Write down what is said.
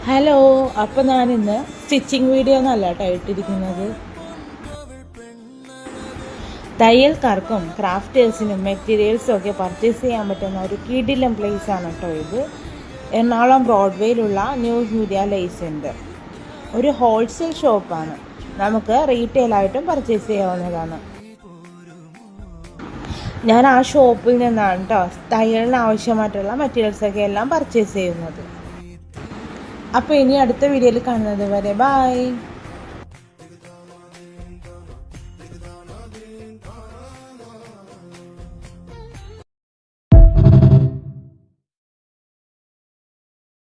Hello, അപ്പോൾ ഞാനിന്ന് stitching video എന്നല്ല കേട്ടോ ഇട്ടിരിക്കുന്നത്. തയ്യൽക്കാർക്കും ക്രാഫ്റ്റേഴ്സിനും മെറ്റീരിയൽസും ഒക്കെ പർച്ചേസ് ചെയ്യാൻ പറ്റുന്ന ഒരു കിടിലം പ്ലേസ് ആണ് കേട്ടോ ഇത്. എറണാകുളം ബ്രോഡ്വേയിലുള്ള ന്യൂ ഹ്യൂരിയ ലേസ് സെൻ്റർ ഒരു ഹോൾസെയിൽ ഷോപ്പാണ്. നമുക്ക് റീറ്റെയിലായിട്ടും പർച്ചേസ് ചെയ്യാവുന്നതാണ്. ഞാൻ ആ ഷോപ്പിൽ നിന്നാണ് കേട്ടോ തയ്യലിന് ആവശ്യമായിട്ടുള്ള മെറ്റീരിയൽസൊക്കെ എല്ലാം പർച്ചേസ് ചെയ്യുന്നത്. അപ്പോൾ ഇനി അടുത്ത വീഡിയോയിൽ കാണുന്നത് വരെ ബൈ.